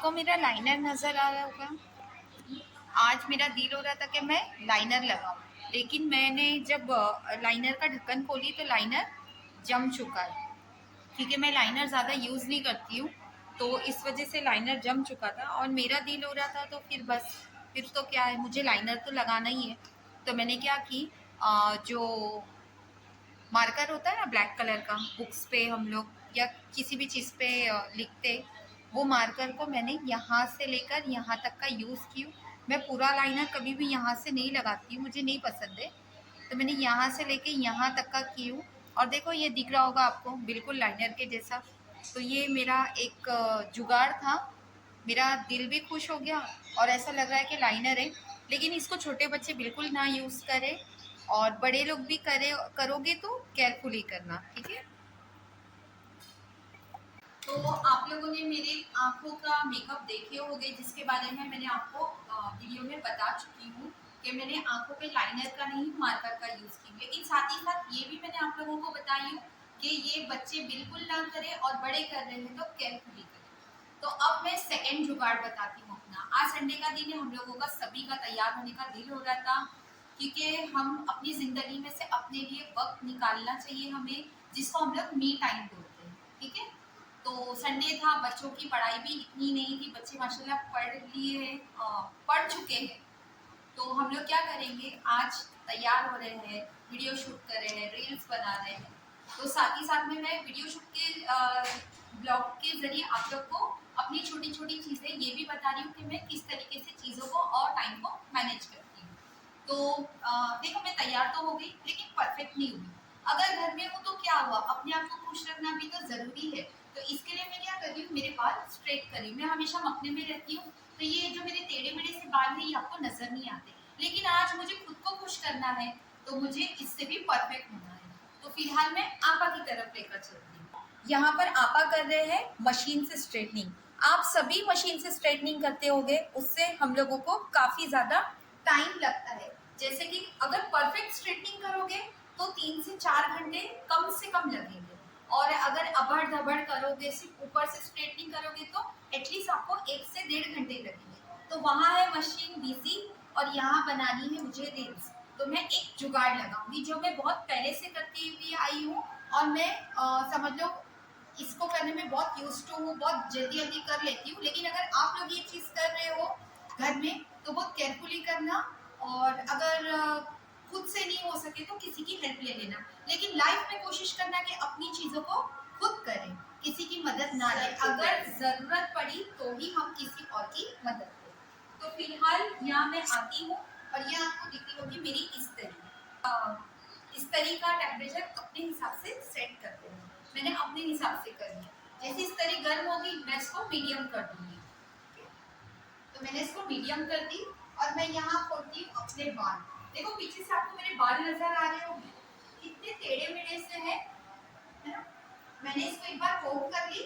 आपको मेरा लाइनर नज़र आ रहा होगा। आज मेरा दिल हो रहा था कि मैं लाइनर लगाऊं, लेकिन मैंने जब लाइनर का ढक्कन खोली तो लाइनर जम चुका है, क्योंकि मैं लाइनर ज़्यादा यूज़ नहीं करती हूँ, तो इस वजह से लाइनर जम चुका था और मेरा दिल हो रहा था। तो फिर बस, फिर तो क्या है, मुझे लाइनर तो लगाना ही है। तो मैंने क्या की, जो मार्कर होता है ना ब्लैक कलर का, बुक्स पे हम लोग या किसी भी चीज़ पे लिखते, वो मार्कर को मैंने यहाँ से लेकर यहाँ तक का यूज़ की हूँ। मैं पूरा लाइनर कभी भी यहाँ से नहीं लगाती हूँ, मुझे नहीं पसंद है। तो मैंने यहाँ से लेके यहाँ तक का की हूँ और देखो ये दिख रहा होगा आपको, बिल्कुल लाइनर के जैसा। तो ये मेरा एक जुगाड़ था, मेरा दिल भी खुश हो गया और ऐसा लग रहा है कि लाइनर है। लेकिन इसको छोटे बच्चे बिल्कुल ना यूज़ करें और बड़े लोग भी करोगे तो केयरफुली करना, ठीक है। तो आप लोगों ने मेरे आंखों का मेकअप देखे होंगे, जिसके बारे में मैंने आपको वीडियो में बता चुकी हूँ कि मैंने आंखों पे लाइनर का नहीं मार्कर का यूज़ की। लेकिन साथ ही साथ ये भी मैंने आप लोगों को बताई हूँ कि ये बच्चे बिल्कुल ना करें और बड़े कर रहे हैं तो केयरफुली करें। तो अब मैं सेकंड जुगाड़ बताती हूँ अपना। आज संडे का दिन है, हम लोगों का सभी का तैयार होने का दिल हो रहा था, क्योंकि हम अपनी ज़िंदगी में से अपने लिए वक्त निकालना चाहिए हमें, जिसको हम लोग मी टाइम बोलते हैं, ठीक है। तो संडे था, बच्चों की पढ़ाई भी इतनी नहीं थी, बच्चे माशाल्लाह पढ़ लिए हैं, पढ़ चुके हैं। तो हम लोग क्या करेंगे, आज तैयार हो रहे हैं, वीडियो शूट कर रहे हैं, रील्स बना रहे हैं। तो साथ ही साथ में मैं वीडियो शूट के ब्लॉग के ज़रिए आप लोग को अपनी छोटी छोटी चीज़ें ये भी बता रही हूँ कि मैं किस तरीके से चीज़ों को और टाइम को मैनेज करती हूँ। तो देखो मैं तैयार तो हो गई, लेकिन परफेक्ट नहीं हुई। अगर घर में हूँ तो क्या हुआ, अपने आप को खुश रखना भी तो ज़रूरी है। तो इसके लिए मैं क्या कर रही हूँ, मेरे बाल स्ट्रेट कर रही हूँ। मैं हमेशा मखने में रहती हूँ, तो ये जो मेरे टेढ़े मेढ़े से बाल हैं ये आपको नज़र नहीं आते, लेकिन आज मुझे खुद को खुश करना है, तो मुझे इससे भी परफेक्ट होना है। तो फिलहाल मैं आपा की तरफ लेकर चलती हूँ। यहाँ पर आपा कर रहे हैं मशीन से स्ट्रेटनिंग। आप सभी मशीन से स्ट्रेटनिंग करते होंगे, उससे हम लोगों को काफ़ी ज़्यादा टाइम लगता है। जैसे कि अगर परफेक्ट स्ट्रेटनिंग करोगे तो 3 से 4 घंटे कम से कम लगेंगे, और अगर अबड़ धबड़ करोगे, सिर्फ ऊपर से स्ट्रेटनिंग करोगे तो एटलीस्ट आपको 1 से 1.5 घंटे लगेंगे। तो वहाँ है मशीन बिजी और यहाँ बनानी है मुझे रील्स। तो मैं एक जुगाड़ लगाऊंगी जो मैं बहुत पहले से करती हुई आई हूँ, और मैं समझ लो इसको करने में बहुत यूज्ड टू हूँ, बहुत जल्दी जल्दी कर लेती हूँ। लेकिन अगर आप लोग ये चीज़ कर रहे हो घर में तो बहुत केयरफुली करना, और अगर खुद से नहीं हो सके तो किसी की हेल्प ले लेना। लेकिन लाइफ में कोशिश करना कि अपनी चीज़ों को खुद करें, किसी की मदद ना लें। अगर ज़रूरत पड़ी तो ही हम किसी और की मदद करें। तो फिलहाल यहाँ मैं आती हूँ और यह आपको दिखती होगी मेरी इस तरी का टेम्परेचर अपने हिसाब से सेट कर देना। मैंने अपने हिसाब से करनी है। जैसे इस तरी गर्म होगी मैं इसको मीडियम कर दूंगी। तो मैंने इसको मीडियम कर दी और मैं यहाँ खोलती हूँ अपने बाल। देखो पीछे से आपको मेरे बाल नजर आ रहे होंगे, कितने टेढ़े मेढ़े से है ना। मैंने इसको एक बार कोम कर ली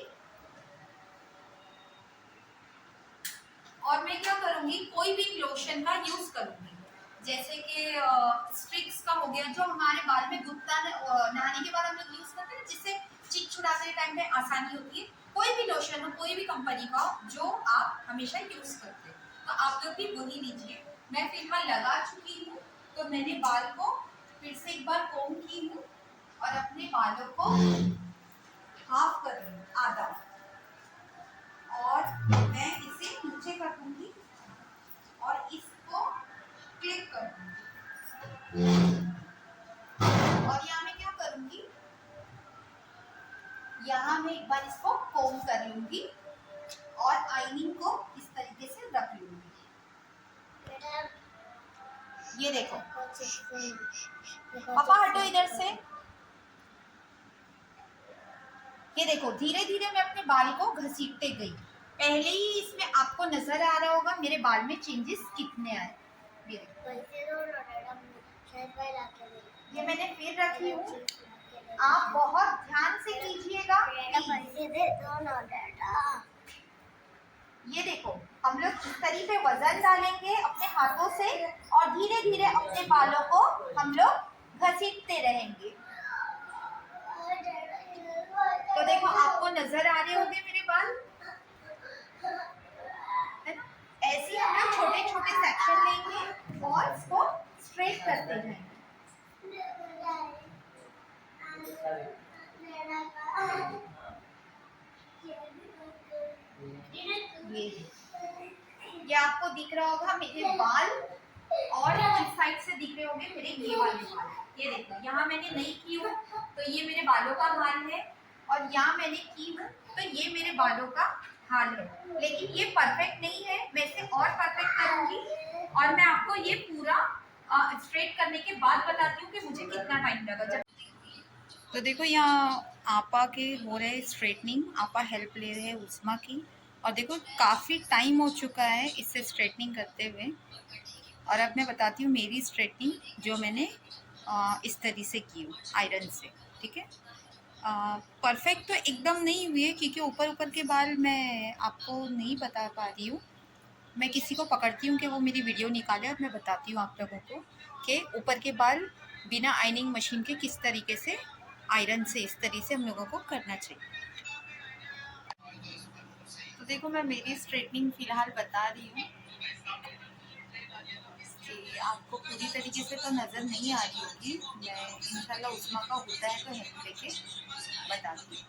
और मैं क्या करूंगी, कोई भी लोशन का यूज करूंगी। जैसे कि स्ट्रिक्स का हो गया, जो हमारे बाल में गुप्ता नहाने के बाद हम लोग यूज करते हैं, जिससे चिक छुड़ाते टाइम में आसानी होती है। कोई भी लोशन हो, कोई भी कंपनी का जो आप हमेशा यूज करते हैं, तो आप लोग भी वही लीजिए। मैं फिलहाल लगा चुकी हूँ, तो मैंने बाल को फिर से एक बार कोम की हूँ और अपने बालों को हाफ कर रही हूँ, आधा, और मैं इसे नीचे कर दूंगी और इसको क्लिक कर दूंगी। और यहाँ मैं क्या करूंगी, यहाँ मैं एक बार इसको कोम कर लूंगी और आइनिंग को इस तरीके से रख लूंगी। ये देखो पापा हटो इधर से। ये देखो धीरे धीरे मैं अपने बाल को घसीटते गई। पहले ही इसमें आपको नजर आ रहा होगा मेरे बाल में चेंजेस कितने आए। ये देखो, ये मैंने फिर रखी हूँ। आप बहुत ध्यान से कीजिएगा। ये देखो हम लोग इस तरीके पे वजन डालेंगे अपने हाथों से और धीरे धीरे अपने बालों को हम लोग घसीटते रहेंगे। तो देखो आपको नजर आ रहे होंगे मेरे बाल। ऐसे हम लोग छोटे छोटे सेक्शन लेंगे और इसको स्ट्रेट करते हैं। ये आपको दिख रहा होगा मेरे बाल, और इस साइड से दिख रहे होंगे मेरे ये वाले बाल। ये देखो यहाँ मैंने नहीं की हूँ तो ये मेरे बालों का हाल है, और यहाँ मैंने की हूँ तो ये मेरे बालों का हाल है। लेकिन ये परफेक्ट नहीं है, मैं इसे और परफेक्ट करूंगी और मैं आपको ये पूरा स्ट्रेट करने के बाद बताती हूँ कि मुझे कितना टाइम लगा। जब तो देखो यहाँ आपा के हो रहे स्ट्रेटनिंग, आपा हेल्प ले रहे हैं उस्मा की, और देखो काफ़ी टाइम हो चुका है इससे स्ट्रेटनिंग करते हुए। और अब मैं बताती हूँ मेरी स्ट्रेटनिंग जो मैंने इस तरीके से की हूँ आयरन से, ठीक है। परफेक्ट तो एकदम नहीं हुई है क्योंकि ऊपर ऊपर के बाल मैं आपको नहीं बता पा रही हूँ। मैं किसी को पकड़ती हूँ कि वो मेरी वीडियो निकाले और मैं बताती हूँ आप लोगों को कि ऊपर के बाल बिना आयनिंग मशीन के किस तरीके से आयरन से इस तरीके से हम लोगों को करना चाहिए। तो देखो मैं मेरी स्ट्रेटनिंग फ़िलहाल बता रही हूँ कि आपको पूरी तरीके से तो नज़र नहीं आ रही होगी। मैं इंशाल्लाह उस्मा का होता है तो हेल्प लेके बताती हूँ।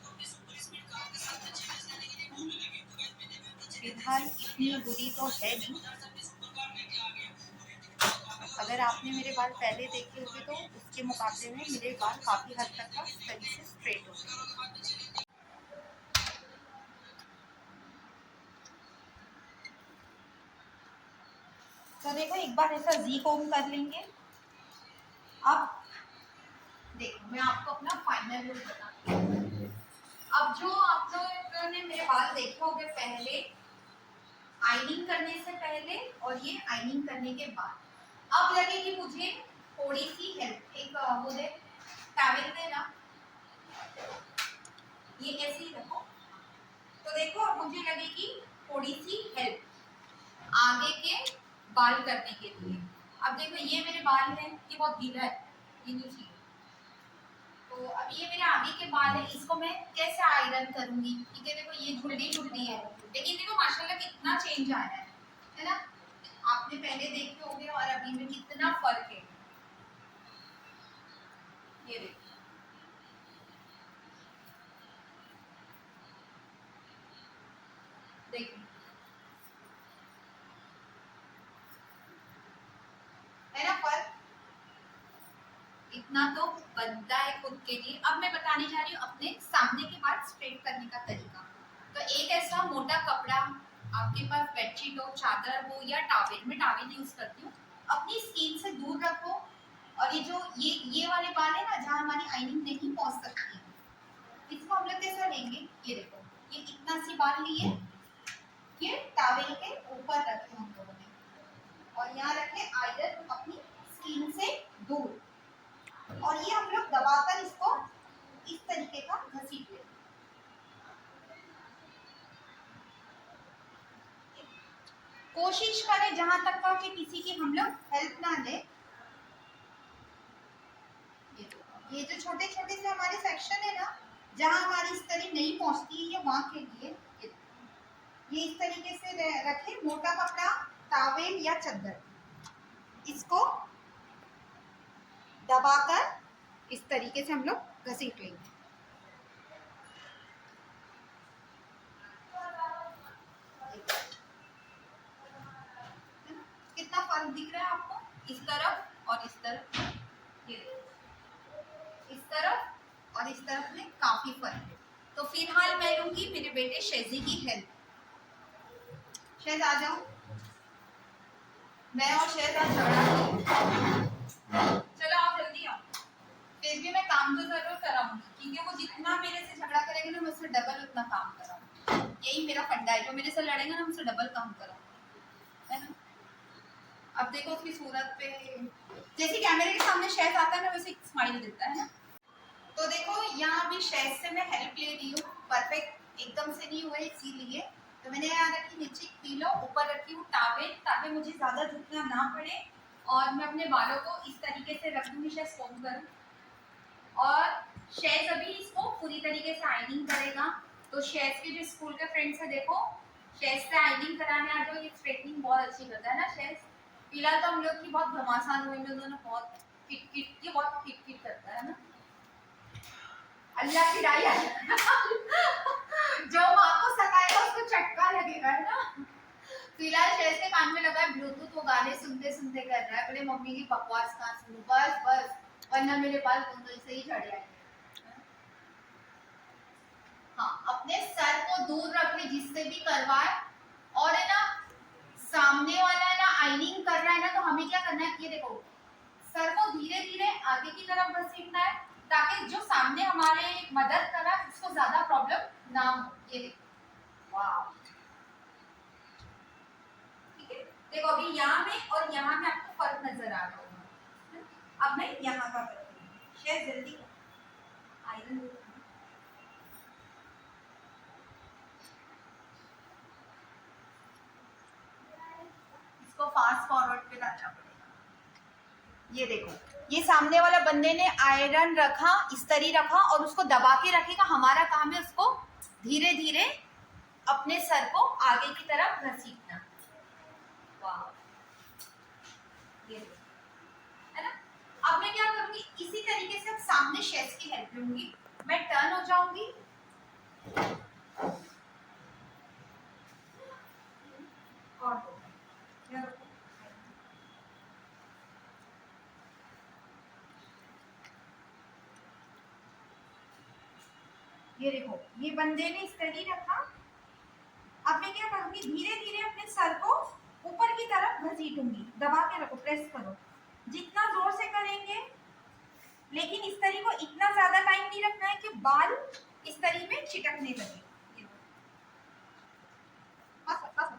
फिलहाल इतनी बुरी तो है नहीं। अगर आपने मेरे बाल पहले देखे होंगे तो उसके मुकाबले में मेरे बाल काफ़ी हद तक का तरीके से स्ट्रेट हो गए। तो देखो एक बार ऐसा जी कोम कर लेंगे। अब देखो मैं आपको अपना फाइनल लुक बताती हूँ। अब जो आप लोगों ने मेरे बाल देखे होंगे पहले आयनिंग करने से पहले और ये आयनिंग करने के बाद, अब लगेगी मुझे थोड़ी सी हेल्प। एक मुझे टॉवेल देना, ये ऐसे ही रखो। तो देखो अब मुझे लगेगी थोड़ी सी हेल्प आगे के बाल करने के लिए। अब देखो ये मेरे बाल है, ये बहुत गीला है, ये नहीं चाहिए। तो अब ये मेरे आगे के बाल है, इसको मैं कैसे आयरन करूंगी? ठीक है, देखो ये झुल्ली झुल्ली है, लेकिन देखो माशाल्लाह कितना चेंज आया है ना। आपने पहले देखे होंगे और अभी में कितना फर्क है। ये देखो देखिए, है ना फर्क? इतना तो बनता है खुद के लिए। अब मैं बताने जा रही हूँ अपने सामने के बाल स्ट्रेट करने का तरीका। तो एक ऐसा मोटा कपड़ा, आपके पास बेडशीट हो, चादर हो या टॉवेल, मैं टॉवेल यूज करती हूँ, अपनी स्किन से दूर रखो। और ये जो ये वाले बाल है ना जहाँ हमारी आइनिंग नहीं पहुंच सकती है, इसको हम लोग कैसा लेंगे? ये देखो, ये इतना सी बाल लिए, ये टॉवेल के ऊपर रखे हम लोगों ने, और यहाँ रखे आयरन अपनी स्किन से दूर, और ये हम लोग दबाकर इसको इस तरीके का घसीट लें। कोशिश करें जहां तक का कि किसी की हम लोग हेल्प ना लें। ये जो छोटे छोटे से हमारे सेक्शन है ना जहां हमारी इस तरह नहीं पहुंचती है, ये वहां के लिए ये इस तरीके से रखें, मोटा कपड़ा, टॉवेल या चादर, इसको दबाकर इस तरीके से हम लोग घसीट लेंगे। कितना फर्क दिख रहा है आपको? इस तरफ और इस तरफ, ये इस तरफ और इस तरफ में काफी फर्क है। तो फिलहाल मैं लूंगी मेरे बेटे शेजी की हेल्प। शेज आ जाओ, मैं और शेज आज झगड़ा, चलो आप जल्दी आओ। फिर भी मैं काम तो जरूर कराऊंगी क्योंकि वो जितना मेरे से झगड़ा करेगा ना मैं उससे डबल उतना काम कराऊंगी। यही मेरा फंडा है, जो मेरे से लड़ेगा ना उससे डबल काम कराऊंगी, है ना। अब देखो उसकी सूरत पे जैसे कैमरे के सामने शेज आता है ना वैसे स्माइल देता है ना। तो देखो यहाँ भी शेज से मैं हेल्प ले रही हूँ, परफेक्ट एकदम से नहीं हुए इसीलिए। तो मैंने यहाँ रखी नीचे पीलो, ऊपर रखी हूँ टॉवेल ताकि मुझे ज्यादा झुकना ना पड़े, और मैं अपने बालों को इस तरीके से रख दूंगी, शेज कोम करूँ, और शेज अभी इसको पूरी तरीके से आयनिंग करेगा। तो शेज के जो स्कूल के फ्रेंड्स है देखो, शेष से आइनिंग कराने आ जाओ, ये स्ट्रेटनिंग बहुत अच्छी करता है ना शेष। फिलहाल तो हम लोग की बहुत घमासान हुई, दोनों बहुत किट करता है ना। अल्लाह की राय जो माँ को सताएगा उसको चटका लगेगा है ना। फिलहाल शेष के कान में लगा है ब्लूटूथ, वो गाने सुनते सुनते कर रहा है, बोले मम्मी की बकवास कहाँ सुनूं, बस बस वरना मेरे बाल कुंडल से ही झड़ जाएंगे। हाँ, अपने सर को दूर रखने जिससे भी करवाए, और है ना सामने वाला है ना आइनिंग कर रहा है ना, तो हमें क्या करना है, ये देखो सर को धीरे धीरे आगे की तरफ घसीटना है, ताकि जो सामने हमारे मदद कर रहा है उसको ज्यादा प्रॉब्लम ना हो। ये देखो, वाह, ठीक है। देखो अभी यहाँ में और यहाँ में आपको फर्क नजर आ रहा होगा। अब मैं यहाँ का करती हूँ, शायद जल्दी आयरन इसको फास्ट फॉरवर्ड पे लाना पड़ेगा। ये देखो, ये सामने वाला बंदे ने आयरन रखा, इस्त्री रखा और उसको दबा के रखेगा, हमारा काम है उसको धीरे धीरे अपने सर को आगे की तरफ घसीटना। वाह, ये है ना। अब मैं क्या करूंगी, इसी तरीके से अब सामने शेस्ट की हेल्प लूंगी, मैं टर्न हो जाऊंगी और ये देखो, ये बंदे ने इस्त्री रखा। अब मैं क्या करूंगी, धीरे धीरे अपने सर को ऊपर की तरफ घसीटूंगी, दबा के रखो, प्रेस करो, जितना जोर से करेंगे, लेकिन इस्त्री को इतना ज्यादा टाइम नहीं रखना है कि बाल इस्त्री में चिटकने लगे। बस बस।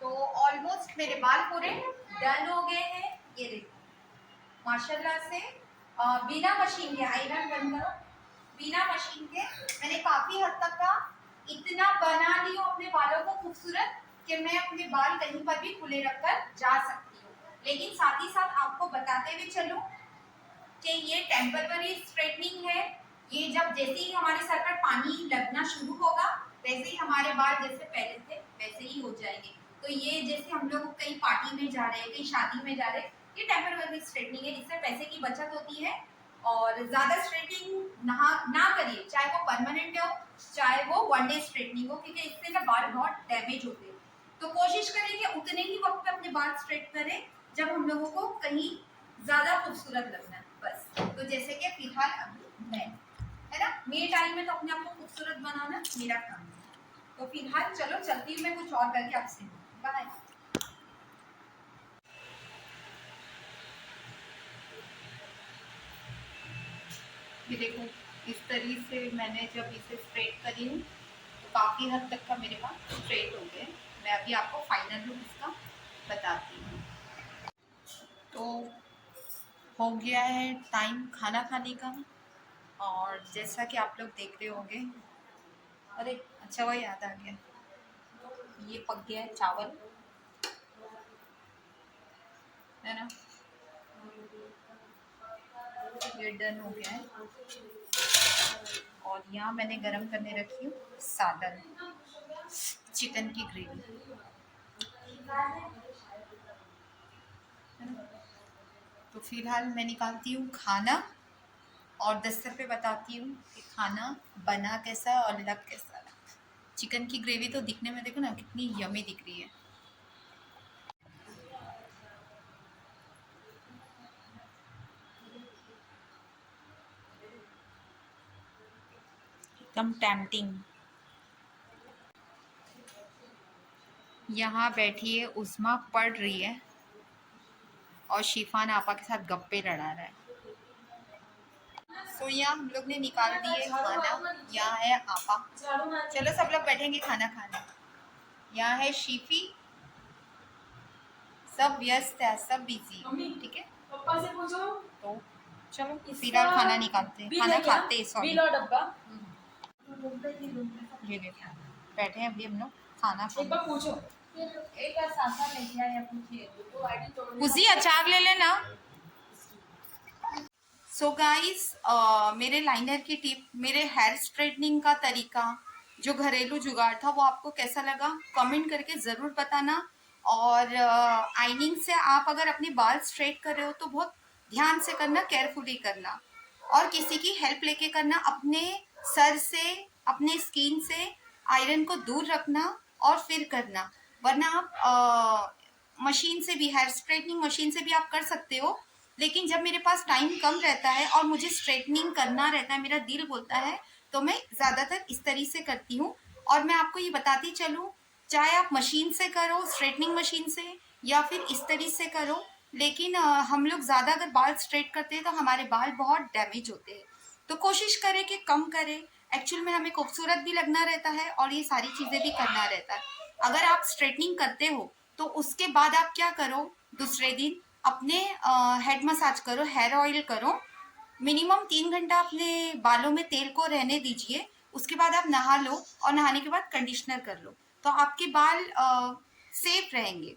तो ऑलमोस्ट मेरे बाल पूरे डन हो गए हैं। ये देखो माशाल्लाह से बिना मशीन के, आयरन बंद करो, बिना मशीन के मैंने काफी हद तक का इतना बना लिया अपने बालों को खूबसूरत कि मैं अपने बाल कहीं पर भी खुले रखकर जा सकती हूँ। लेकिन साथ ही साथ आपको बताते हुए चलूं कि ये टेम्पररी स्ट्रेटनिंग है। ये जब जैसे ही हमारे सर पर पानी लगना शुरू होगा, वैसे ही हमारे बाल जैसे पहले थे वैसे ही हो जाएंगे। तो ये जैसे हम लोग कहीं पार्टी में जा रहे हैं, कहीं शादी में जा रहे हैं, ये टेम्पररी स्ट्रेटनिंग है, इससे पैसे की बचत होती है। और ज्यादा स्ट्रेटनिंग ना करिए, चाहे वो परमानेंट हो चाहे वो वन डे स्ट्रेटनिंग हो, क्योंकि इससे ना बाल बहुत डैमेज होते हैं। तो कोशिश करें कि उतने ही वक्त पे अपने बाल स्ट्रेट करें जब हम लोगों को कहीं ज्यादा खूबसूरत लगना है, बस। तो जैसे कि फिलहाल अभी मैं, है ना, मेरे टाइम में तो अपने आप को खूबसूरत बनाना मेरा काम है। तो फिलहाल चलो चलती हूँ मैं कुछ और करके आपसे, बाय। ये देखो, इस तरीके से मैंने जब इसे स्ट्रेट करी हूँ तो काफ़ी हद तक का मेरे बाल स्ट्रेट हो गए। मैं अभी आपको फाइनल लुक इसका बताती हूँ। तो हो गया है टाइम खाना खाने का, और जैसा कि आप लोग देख रहे होंगे, अरे अच्छा वो याद आ गया, ये पक गया है चावल, है ना, ये डन हो गया है। और यहाँ मैंने गरम करने रखी हूँ सालन, चिकन की ग्रेवी, तो फिलहाल मैं निकालती हूँ खाना और दस्तर पे बताती हूँ कि खाना बना कैसा और लग कैसा। चिकन की ग्रेवी तो दिखने में देखो ना कितनी यमी दिख रही है, एकदम टेम्पटिंग। यहाँ बैठी है उस्मा, पढ़ रही है, और शिफान आपा के साथ गप्पे लड़ा रहा है। तो यहाँ हम लोग ने निकाल दिए खाना, यहाँ है आपा, चलो सब लोग बैठेंगे खाना खाने। यहाँ है शीफी, सब व्यस्त है, सब बिजी, ठीक है। पापा से पूछो, तो चलो फिलहाल खाना निकालते हैं, खाना खाते हैं, सॉरी। ये देखो बैठे हैं अभी हम लोग खाना एक बार पूछो, फिर एक बार सासा लेके आए या पूछिए तो आईडी तोड़ उसी अचार ले लेना। सो गाइस, मेरे लाइनर की टिप, मेरे हेयर स्ट्रेटनिंग का तरीका, जो घरेलू जुगाड़ था, वो आपको कैसा लगा कमेंट करके ज़रूर बताना। और आइनिंग से आप अगर अपने बाल स्ट्रेट कर रहे हो तो बहुत ध्यान से करना, केयरफुली करना, और किसी की हेल्प लेके करना। अपने सर से, अपने स्किन से आयरन को दूर रखना और फिर करना, वरना आप मशीन से भी, हेयर स्ट्रेटनिंग मशीन से भी आप कर सकते हो। लेकिन जब मेरे पास टाइम कम रहता है और मुझे स्ट्रेटनिंग करना रहता है, मेरा दिल बोलता है, तो मैं ज़्यादातर इस तरीके से करती हूँ। और मैं आपको ये बताती चलूँ, चाहे आप मशीन से करो, स्ट्रेटनिंग मशीन से, या फिर इस तरीके से करो, लेकिन हम लोग ज़्यादा अगर बाल स्ट्रेट करते हैं तो हमारे बाल बहुत डैमेज होते हैं। तो कोशिश करें कि कम करें। एक्चुअल में हमें खूबसूरत भी लगना रहता है और ये सारी चीज़ें भी करना रहता है। अगर आप स्ट्रेटनिंग करते हो तो उसके बाद आप क्या करो, दूसरे दिन अपने हेड मसाज करो, हेयर ऑयल करो। मिनिमम 3 घंटा अपने बालों में तेल को रहने दीजिए। उसके बाद आप नहा लो और नहाने के बाद कंडीशनर कर लो, तो आपके बाल सेफ रहेंगे।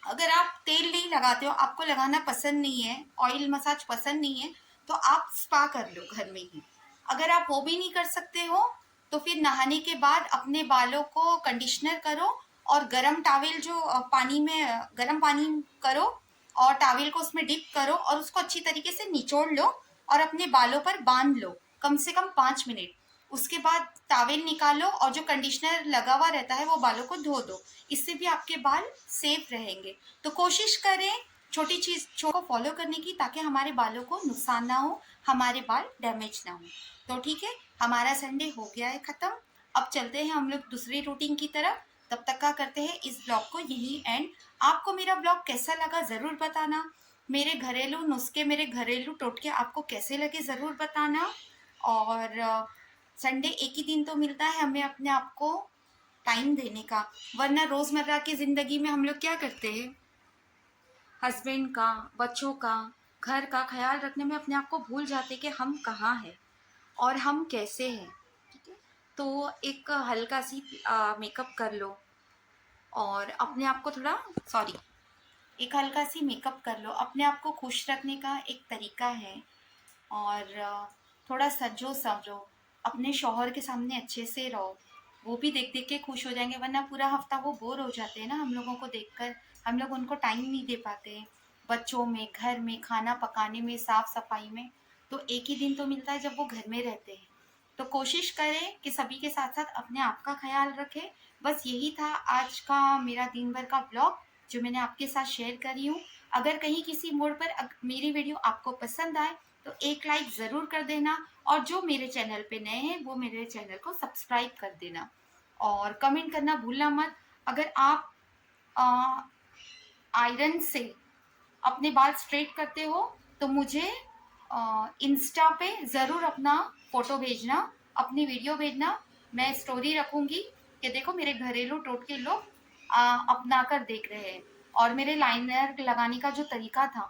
अगर आप तेल नहीं लगाते हो, आपको लगाना पसंद नहीं है, ऑयल मसाज पसंद नहीं है, तो आप स्पा कर लो घर में ही। अगर आप वो भी नहीं कर सकते हो तो फिर नहाने के बाद अपने बालों को कंडीशनर करो और गरम टॉवेल जो पानी में, गरम पानी करो और टॉवेल को उसमें डिप करो और उसको अच्छी तरीके से निचोड़ लो और अपने बालों पर बांध लो कम से कम 5 मिनट। उसके बाद टॉवेल निकालो और जो कंडीशनर लगा हुआ रहता है वो बालों को धो दो। इससे भी आपके बाल सेफ रहेंगे। तो कोशिश करें छोटी चीज को फॉलो करने की, ताकि हमारे बालों को नुकसान ना हो, हमारे बाल डैमेज ना हो। तो ठीक है, हमारा संडे हो गया है खत्म। अब चलते हैं हम लोग दूसरी रूटीन की तरफ। तब तक का करते हैं इस ब्लॉग को यही एंड। आपको मेरा ब्लॉग कैसा लगा ज़रूर बताना। मेरे घरेलू नुस्खे, मेरे घरेलू टोटके आपको कैसे लगे ज़रूर बताना। और संडे एक ही दिन तो मिलता है हमें अपने आप को टाइम देने का, वरना रोज़मर्रा की ज़िंदगी में हम लोग क्या करते हैं, हस्बैंड का, बच्चों का, घर का ख्याल रखने में अपने आप को भूल जाते कि हम कहाँ हैं और हम कैसे हैं। ठीक है, तो एक हल्का सी मेकअप कर लो और अपने आप को थोड़ा, सॉरी, एक हल्का सी मेकअप कर लो, अपने आप को खुश रखने का एक तरीका है। और थोड़ा सजो संवरो, अपने शौहर के सामने अच्छे से रहो, वो भी देख देख के खुश हो जाएंगे, वरना पूरा हफ्ता वो बोर हो जाते हैं ना हम लोगों को देखकर। हम लोग उनको टाइम नहीं दे पाते हैं, बच्चों में, घर में, खाना पकाने में, साफ सफाई में। तो एक ही दिन तो मिलता है जब वो घर में रहते हैं। तो कोशिश करें कि सभी के साथ साथ अपने आप का ख्याल रखें। बस यही था आज का मेरा दिन भर का ब्लॉग जो मैंने आपके साथ शेयर करी हूँ। अगर कहीं किसी मोड़ पर मेरी वीडियो आपको पसंद आए तो एक लाइक ज़रूर कर देना, और जो मेरे चैनल पे नए हैं वो मेरे चैनल को सब्सक्राइब कर देना और कमेंट करना भूलना मत। अगर आप आयरन से अपने बाल स्ट्रेट करते हो तो मुझे इंस्टा पे ज़रूर अपना फ़ोटो भेजना, अपनी वीडियो भेजना। मैं स्टोरी रखूँगी कि देखो मेरे घरेलू टोटके लोग अपना कर देख रहे हैं। और मेरे लाइनर लगाने का जो तरीका था,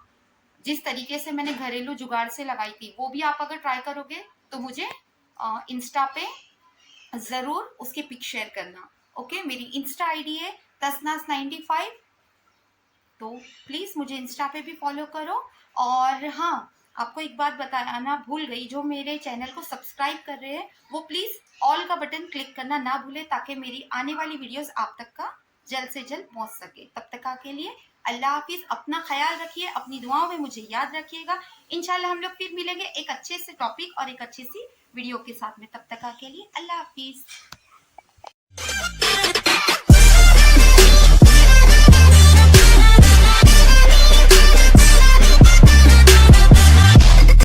जिस तरीके से मैंने घरेलू जुगाड़ से लगाई थी, वो भी आप अगर ट्राई करोगे तो मुझे इंस्टा पे ज़रूर उसके पिक शेयर करना। ओके, मेरी इंस्टा आईडी है tasnas95। तो प्लीज़ मुझे इंस्टा पे भी फॉलो करो। और हाँ, आपको एक बात बताना भूल गई, जो मेरे चैनल को सब्सक्राइब कर रहे हैं वो प्लीज़ ऑल का बटन क्लिक करना ना भूलें, ताकि मेरी आने वाली वीडियोस आप तक का जल्द से जल्द पहुंच सके। तब तक के लिए अल्लाह हाफिज़। अपना ख्याल रखिए, अपनी दुआओं में मुझे याद रखिएगा। इंशाल्लाह हम लोग फिर मिलेंगे एक अच्छे से टॉपिक और एक अच्छी सी वीडियो के साथ में। तब तक के लिए अल्लाह हाफिज़।